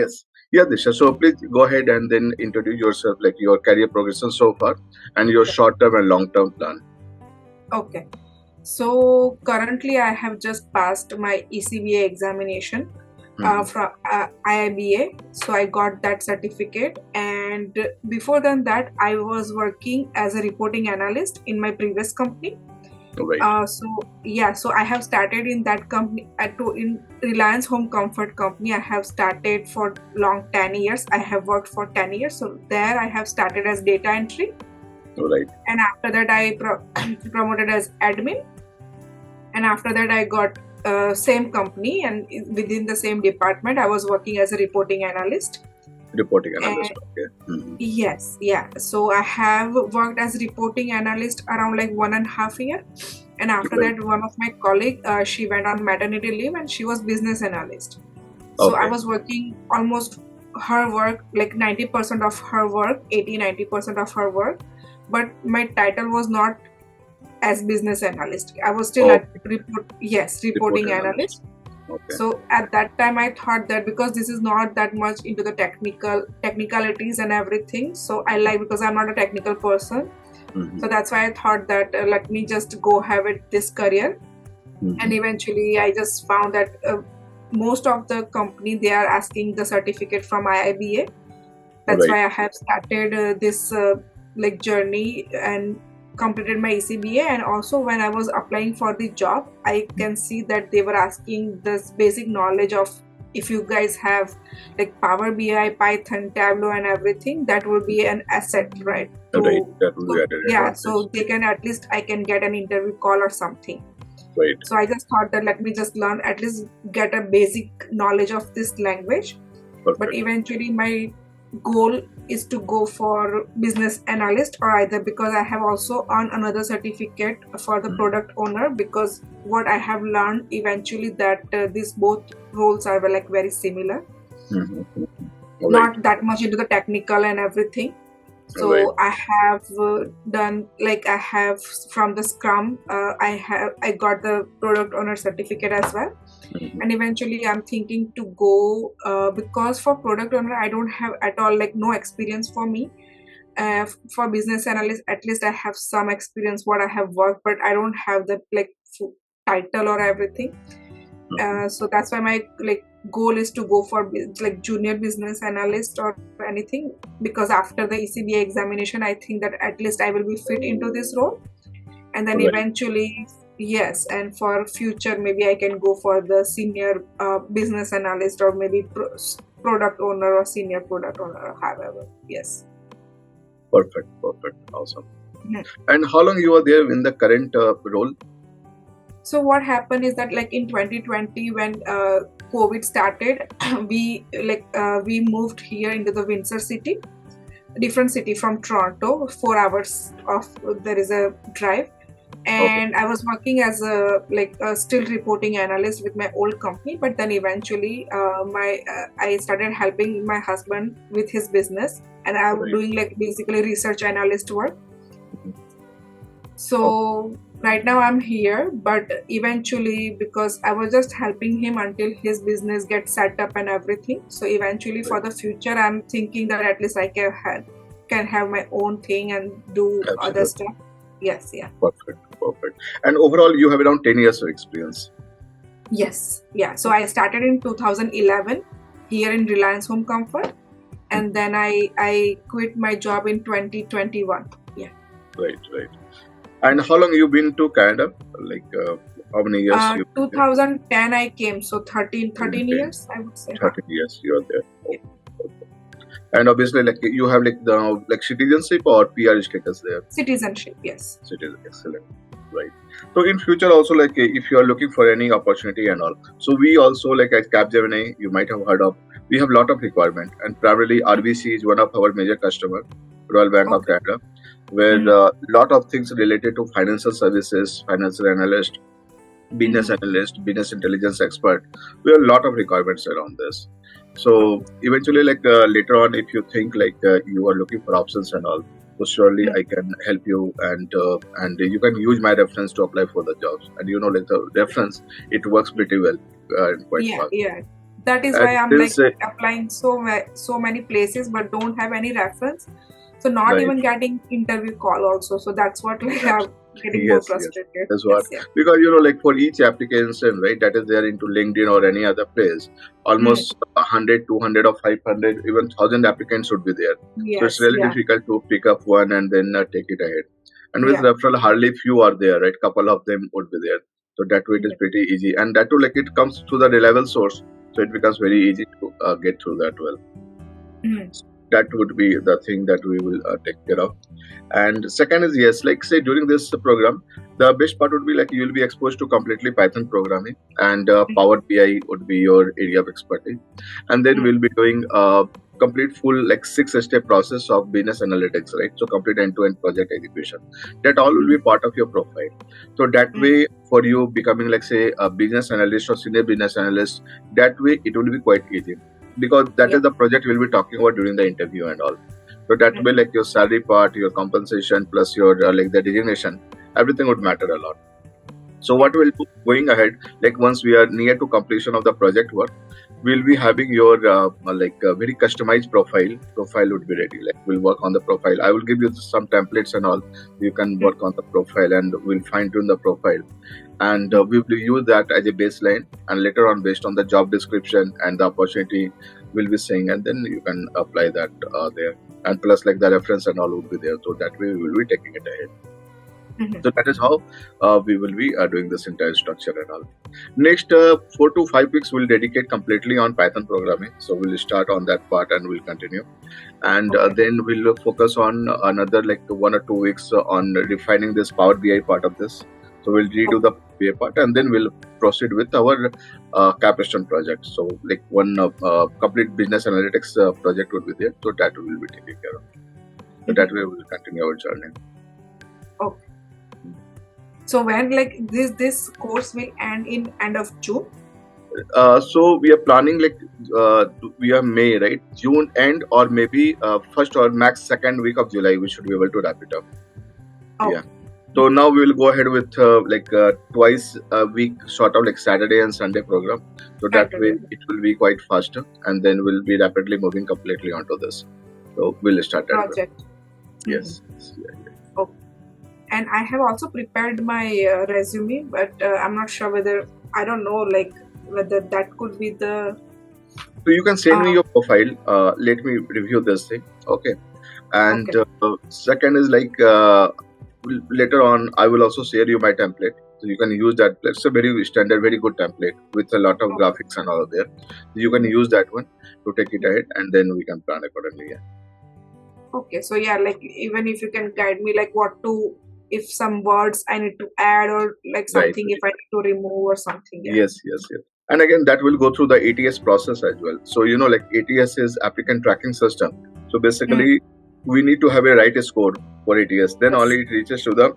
Yes. Yeah, Disha. So please go ahead and then introduce yourself, like your career progression so far and your Yeah. short-term and long-term plan. Okay. So currently, I have just passed my ECBA examination Hmm. from IIBA. So I got that certificate, and before than that, I was working as a reporting analyst in my previous company. Right. So yeah, so I have started in that company in Reliance Home Comfort Company. I have started for long 10 years. I have worked for 10 years. So there I have started as data entry, Right. and after that I promoted as admin, and after that I got same company, and within the same department I was working as a reporting analyst. Reporting And analyst. Okay. Hmm. yes, yeah, so I have worked as reporting analyst around like 1.5 year, and after Right. that one of my colleague, she went on maternity leave and she was business analyst. So I Okay. was working almost her work, like 90% of her work, 80-90% of her work, but my title was not as business analyst. I was still at Okay. reporting Reporting analyst. analyst. Okay. So at that time I thought that because this is not that much into the technicalities and everything, so I like, because I'm not a technical person, Hmm. so that's why I thought that let me just go have it this career. And Hmm. eventually I just found that most of the company, they are asking the certificate from IIBA. That's Right. why I have started this like journey and completed my ECBA. And also when I was applying for the job, I can see that they were asking this basic knowledge of, if you guys have like Power BI, Python, Tableau and everything, that would be an asset, right? Right. To That will be so added yeah, advantage. so they can, at least I can get an interview call or something. Right. So I just thought that let me just learn, at least get a basic knowledge of this language. But Perfect. eventually my goal is to go for business analyst, or either, because I have also earned another certificate for the Hmm. product owner, because what I have learned eventually that these both roles are like very similar, Hmm. Right. not that much into the technical and everything. Right. So I have done, like I have from the scrum, I got the product owner certificate as well. Hmm. And eventually I'm thinking to go, because for product owner I don't have at all, like no experience for me. For business analyst, at least I have some experience what I have worked, but I don't have the like title or everything. Hmm. So that's why my like goal is to go for like junior business analyst or anything, because after the ECBA examination I think that at least I will be fit into this role. And then Right. eventually, yes, and for future maybe I can go for the senior business analyst, or maybe product owner or senior product owner, however. Yes. Perfect. Perfect. Awesome. Mhm. And how long you are there in the current role? So what happened is that like in 2020 when COVID started, we moved here into the Windsor city, different city from Toronto, 4 hours of there is a drive. Okay. And I was working as a still reporting analyst with my old company, but then eventually my I started helping my husband with his business, and I'm Right. doing like basically research analyst work. Mhm. Okay. So right now I'm here, but eventually, because I was just helping him until his business gets set up and everything, so eventually Right. for the future I'm thinking that at least I can have my own thing and do other Absolutely. stuff. Yes, yeah. Perfect. Perfect. And overall, you have around 10 years of experience. Yes, yeah. So I started in 2011 here in Reliance Home Comfort, and Mhm. then I quit my job in 2021. Yeah. Right. Right. And how long you been to Canada? Like how many years you been there? 2010 I came, so 13 10, years I would say. Huh? 13 years you are there. Yeah. Okay. Okay. And obviously, like you have like the like citizenship or PR status there. Citizenship, yes. Citizen, excellent. Right. So in future also, like if you are looking for any opportunity and all, so we also like at Capgemini, you might have heard of, we have lot of requirement, and primarily RBC is one of our major customer, Royal Bank of Okay. Canada, where Mm-hmm. lot of things related to financial services, financial analyst, business Mm-hmm. analyst, business intelligence expert. We have a lot of requirements around this. So Okay. eventually, like later on, if you think like you are looking for options and all, so surely Mm. I can help you, and you can use my reference to apply for the jobs. And you know, like the reference, it works pretty well and quite Yeah, fast. yeah. That is And why I'm like this, applying so many places but don't have any reference. So not right. even getting interview call also. So that's what like I'm getting more Yes, yes. frustrated. That's what. Yes, yeah. Because, like for each application, right, that is there into LinkedIn or any other place, Hmm. almost 100, 200, or 500, even 1,000 applicants would be there. So it's Yes, really yeah, difficult to pick up one and then take it ahead. And with yeah. referral, hardly few are there, right? Couple of them would be there. So that way it is Yeah. pretty easy. And that too, like it comes through the reliable source. So it becomes very easy to get through that well. Hmm. That would be the thing that we will take care of. And second is, yes, like say during this program, the best part would be like you will be exposed to completely Python programming, and Power BI would be your area of expertise. And then Hmm. we'll be doing a complete full like 6 step process of business analytics, right? So complete end-to-end project execution. That all will Hmm. be part of your profile. So that Hmm. way, for you becoming like say a business analyst or senior business analyst, that way it will be quite easy, because that Yeah. is the project we'll be talking about during the interview and all. So that Hmm. way, like your salary part, your compensation, plus your like the designation, everything would matter a lot. So Yeah. what we'll do going ahead, like once we are near to completion of the project work, we'll be having your like very customized profile. Profile would be ready. Like we'll work on the profile. I will give you some templates and all. You can Hmm. work on the profile, and we'll fine tune the profile, and Hmm. we will use that as a baseline. And later on, based on the job description and the opportunity, we'll be saying, and then you can apply that there. And plus, like the reference and all would be there. So that way, we will be taking it ahead. Hmm. So that is how we will be doing this entire structure and all. Next 4 to 5 weeks, we'll dedicate completely on Python programming. So we'll start on that part and we'll continue. And Okay. then we'll focus on another like 1 or 2 weeks on refining this Power BI part of this. So we'll redo the BI part and then we'll proceed with our capstone project. So like one complete business analytics project would be there. So that we will be taking care of. So that Hmm. way we'll continue our journey. Okay. So when like this course will end in end of June? So we are planning like we are May, right? June end or maybe first or max second week of July, we should be able to wrap it up. Yeah. Okay. So now we will go ahead with like twice a week, sort of like Saturday and Sunday program. So that way Saturday it will be quite faster, and then we'll be rapidly moving completely onto this. So we'll start that way. project. Hmm. Yes. Yes, yeah, yeah. Okay. And I have also prepared my resume, but I'm not sure whether I don't know like whether that could be the So you can send me uh, your profile. Let me review this thing. Okay. And okay. second is like later on, I will also share you my template. So you can use that. It's a very standard, very good template with a lot of Okay. graphics and all there. You can use that one to take it ahead, and then we can plan accordingly. Yeah. Okay, so yeah, like even if you can guide me like what to, if some words I need to add or like Right. something if I need to remove or something, yeah. Yes, yes, yes. And again, that will go through the ATS process as well. So, like ATS is applicant tracking system. So Hmm. basically, we need to have a right score for ATS. Then Yes. only it reaches to the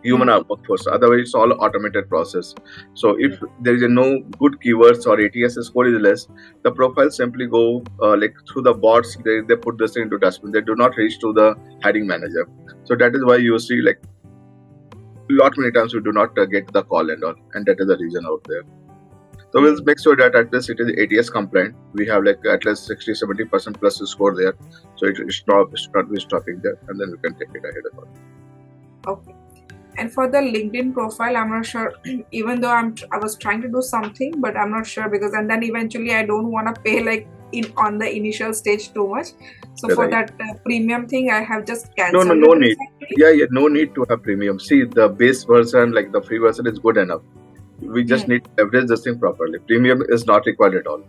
human Hmm. workforce. Otherwise, it's all automated process. So if Hmm. there is no good keywords or ATS score is less, the profiles simply go like through the bots. They put this into dustbin. They do not reach to the hiring manager. So that is why you see like lot many times we do not get the call and all, and that is the reason out there. So we'll Hmm. make sure that at least it is ATS compliant. We have like at least 60-70% plus score there. So it start with stopping there, and then we can take it ahead. Okay. And for the LinkedIn profile, I'm not sure. Even though I was trying to do something, but I'm not sure because and then eventually I don't want to pay like in on the initial stage too much. So for Right. that premium thing, I have just No, no, cancelled no it need. recently. Yeah, yeah, no need to have premium. See, the base version, like the free version, is good enough. We just Hmm. need to leverage this thing properly. Premium is not required at all.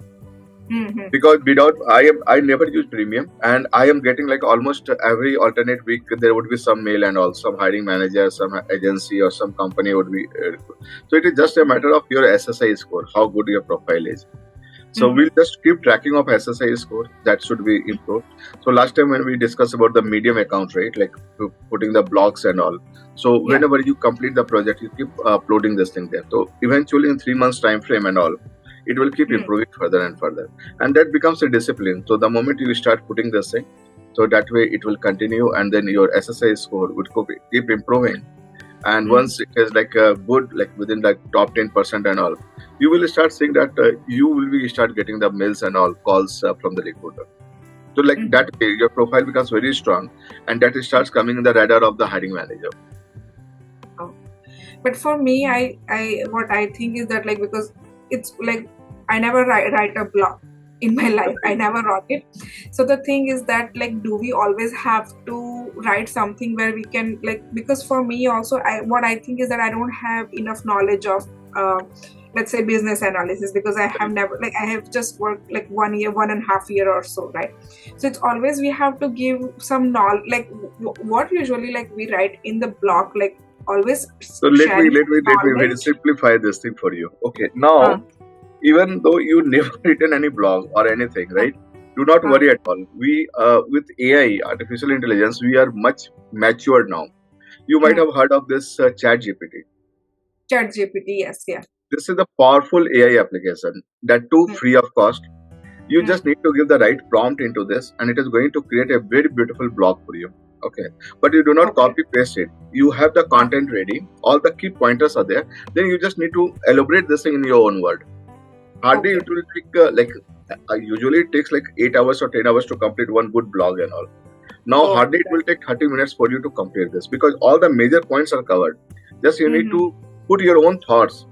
Hmm. Hmm. Because without I never use premium, and I am getting like almost every alternate week there would be some mail and all, some hiring manager, some agency or some company would be. So it is just a matter of your SSI score, how good your profile is. So Hmm. we'll just keep tracking of SSI score. That should be improved. So last time when we discussed about the medium account, right, like putting the blocks and all. So Yeah. whenever you complete the project, you keep uploading this thing there. So eventually in 3 months time frame and all, it will keep Hmm. improving further and further, and that becomes a discipline. So the moment you start putting this thing, so that way it will continue, and then your SSI score would keep improving. and Mhm. once it is like a good, like within like top 10% and all, you will start seeing that you will be start getting the mails and all calls from the recruiter. So like that Mhm. way, your profile becomes very strong, and that it starts coming in the radar of the hiring manager. Oh. But for me, I what I think is that like because it's like I never write a blog in my life. I Right. never wrote it. So the thing is that like do we always have to write something where we can like because for me also I what I think is that I don't have enough knowledge of uh, let's say business analysis because I have Right. never like I have just worked like 1 year, 1.5 year or so, right? So it's always we have to give some knowledge like what usually like we write in the blog like always So sharing let me very knowledge. simplify this thing for you. Okay, Uh, now even though you never written any blog or anything, uh, right? Do not uh, worry at all. We with AI, artificial intelligence, we are much matured now. You might hmm. have heard of this Chat GPT. Chat GPT, yes, yeah. This is a powerful AI application that too Hmm, free of cost. You hmm. just need to give the right prompt into this, and it is going to create a very beautiful blog for you. Okay, but you do not Okay. copy paste it. You have the Uh, content ready, all the key pointers are there. Then you just need to elaborate this thing in your own word. Hardly okay. it will take usually it takes like 8 hours or 10 hours to complete one good blog and all. Now Oh, hardly it that. will take 30 minutes for you to complete this because all the major points are covered. Just you need Mm-hmm. to put your own thoughts,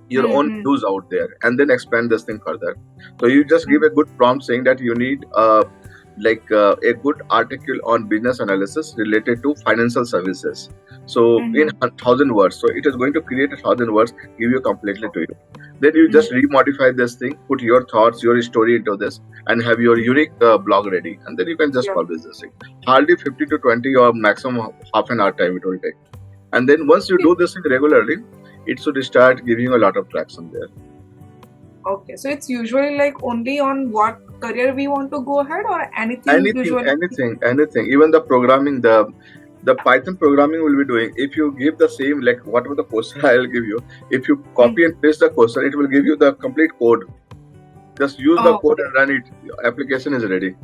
your own Mm-hmm. views out there, and then expand this thing further. So you just give a good prompt saying that you need a good article on business analysis related to financial services. So in Mm-hmm. 1,000 words, so it is going to create 1,000 words, give you completely to you. Then you just Mm-hmm. remodify this thing, put your thoughts, your story into this, and have your unique blog ready, and then you can just Yeah. publish this thing. Hardly 50 to 20 or maximum half an hour time it will take. And then once you do this thing regularly, it should start giving you a lot of traction there. Okay. So it's usually like only on what career we want to go ahead or anything Anything, usually. anything, anything. Even the programming, the Python programming will be doing. If you give the same like whatever the question I'll give you, if you Mm. copy and paste the question, it will give you the complete code. Just use the Oh, code okay. and run it. Your application is ready.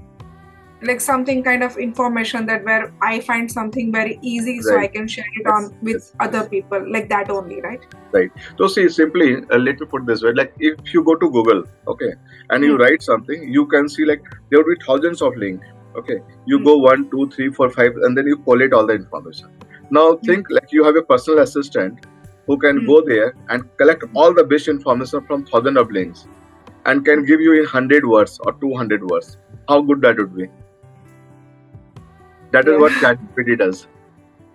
Like something kind of information that where I find something very easy so Right. I can share it Yes. on with Yes. other Yes. people like that only, right? Right. So see, simply let me put this way: like if you go to Google, okay, and you Mm. write something, you can see like there will be thousands of links. Okay, you Mm. go 1, 2, 3, 4, 5, and then you collate all the information. Now Mm. think like you have a personal assistant who can Mm. go there and collect all the best information from thousands of links and can Mm. give you in 100 words or 200 words. How good that would be. That is Yeah. what ChatGPT does.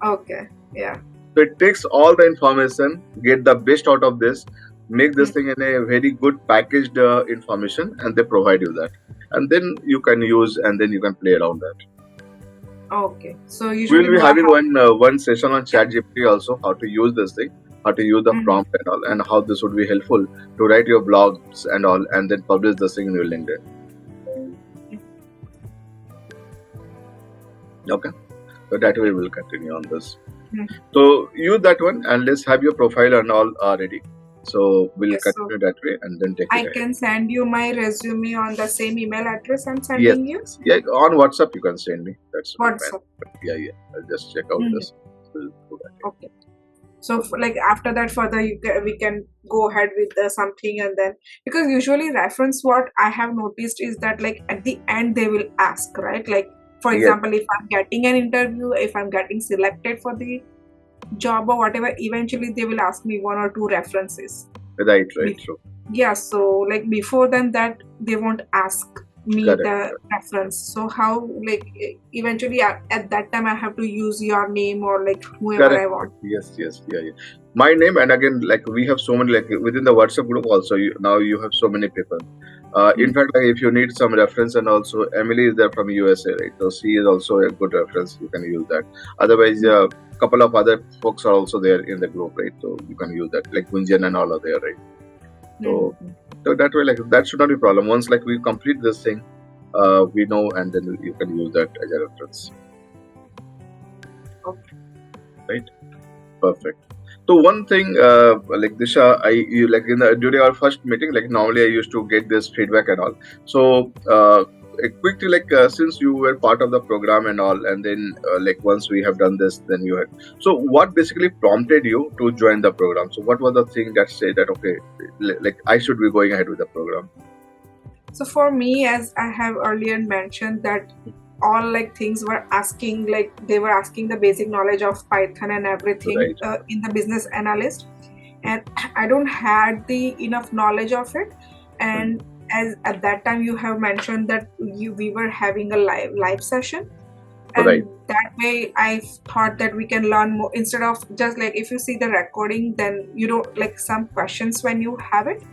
Okay. Yeah. So it takes all the information, get the best out of this, make this Mm. thing in a very good packaged information, and they provide you that. And then you can use, and then you can play around that. Okay. So We usually will be do I having have one session on yeah. ChatGPT also, how to use this thing, how to use the Mm. prompt and all, and how this would be helpful to write your blogs and all, and then publish this thing in your LinkedIn. Okay, so that way we'll continue on this. Mm. So use that one, and let's have your profile and all ready. So we'll Yes. So continue that way, and then take it I ahead. can send you my resume on the same email address I'm Yes, sending you. yes. Yeah, on WhatsApp you can send me. That should be fine. WhatsApp. But yeah, yeah. I'll just check out Mhm. this. We'll do that. Okay. So like after that further we can go ahead with something and then because usually reference what I have noticed is that like at the end they will ask, right? Like for Yes, example, if I'm getting an interview, if I'm getting selected for the job or whatever, eventually they will ask me one or two references. right, right, true. Yeah, so like before then that they won't ask me Correct. the reference. So how like eventually at that time I have to use your name or like whoever Correct. I want. Yes, yes, yeah, yeah. My name, and again, like we have so many, like within the WhatsApp group also. Now you have so many people. In Mm. fact, like if you need some reference, and also Emily is there from USA, right? So she is also a good reference. You can use that. Otherwise, Mm. a couple of other folks are also there in the group, right? So you can use that, like Gunjan and all are there, right? So, Mm. so that way, like that should not be a problem. Once like we complete this thing, we know, and then you can use that as a reference. Okay. Right? Perfect. So one thing, like Disha, you like during our first meeting, like normally I used to get this feedback and all. So quickly, since you were part of the program and all, and then like once we have done this, then you had. So what basically prompted you to join the program? So what was the thing that said that okay, like I should be going ahead with the program? So for me, as I have earlier mentioned, that all like things were asking, like they were asking the basic knowledge of Python and everything Right. in the business analyst, and I don't had the enough knowledge of it. Hmm. And as at that time you have mentioned that we were having a live session, Right. and that way I thought that we can learn more instead of just like if you see the recording, then you don't like some questions when you have it,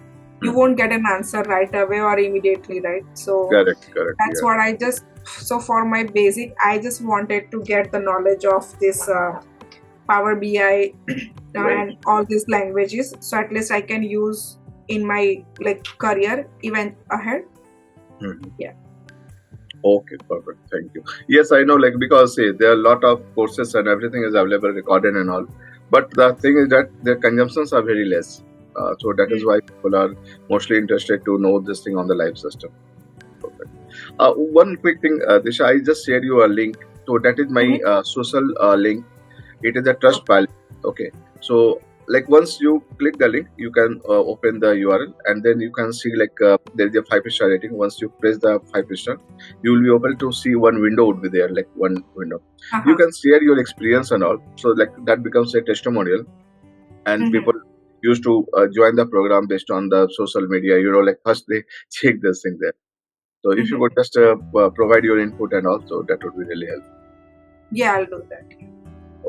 you Hmm. won't get an answer right away or immediately, right? So Correct. Correct. that's Yeah. what I just, so for my basic I just wanted to get the knowledge of this Power BI Right. and all these languages, so at least I can use in my like career even ahead. Hmm. Yeah. Okay, perfect. Thank you. Yes, I know, like because see, there are a lot of courses and everything is available, recorded and all. But the thing is that their consumptions are very less. So that is Mm. why people are mostly interested to know this thing on the live system. Perfect. One quick thing, Disha, I just shared you a link. So that is my Mhm. social link. It is a trust file. Okay. So like once you click the link, you can open the URL and then you can see like there is a 5-star rating. Once you press the 5-star, you will be able to see one window would be there, like one window. You Uh-huh. can share your experience and all. So like that becomes a testimonial, and people Mhm. used to join the program based on the social media. Like first they check this thing there. So if you Mhm. could just provide your input and also that would be really helpful. Yeah, I'll do that.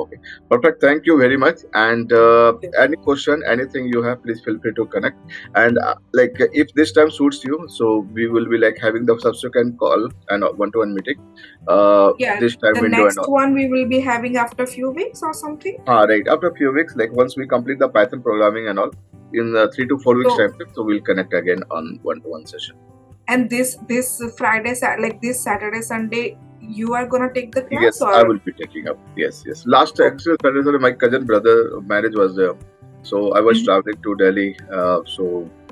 Okay, perfect. Thank you very much. And Okay. any question, anything you have, please feel free to connect. And if this time suits you, so we will be like having the subsequent call and one-to-one meeting. Yeah, This time the window and next all. one we will be having after a few weeks or something. Right. After a few weeks, like once we complete the Python programming and all, in 3 to 4 weeks So time, so we'll connect again on one-to-one session. and this Friday, like this Saturday, Sunday, you are gonna take the class Yes, I or will be taking up. Yes, yes. Last okay. actually, Saturday, my cousin brother marriage was there, so I was Mhm. traveling to Delhi. So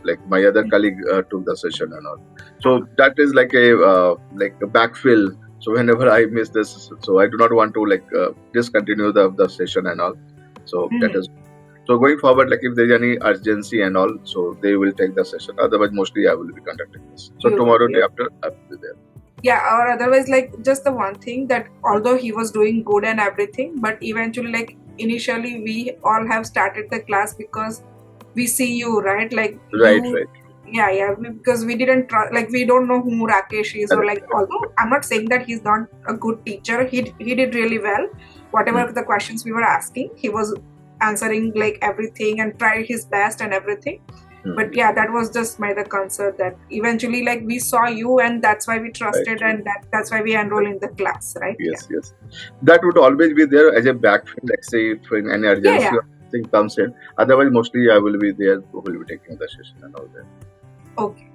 like my other colleague took the session and all. So Uh-huh. that is like a backfill. So whenever I miss this, so I do not want to discontinue the session and all. So that Mhm. is so going forward. Like if there is any urgency and all, so they will take the session. Otherwise, mostly I will be conducting this. So You will tomorrow, be day okay. after, I will be there. Yeah, or otherwise like just the one thing that although he was doing good and everything, but eventually like initially we all have started the class because we see you, right? Like Right, you, right. yeah, because we didn't like we don't know who Rakesh is, or Correct, like correct. although I'm not saying that he's not a good teacher, he did really well. Hmm. Whatever the questions we were asking, he was answering like everything and tried his best and everything. But Hmm. yeah, that was just my the concern that eventually like we saw you and that's why we Right, trusted, right. and that's why we enroll in the class, right? Yeah. Yes, yes. That would always be there as a backfill, like say if in any Yeah, urgency yeah. or thing comes in. Otherwise, mostly I will be there who will be taking the session and all that. Okay.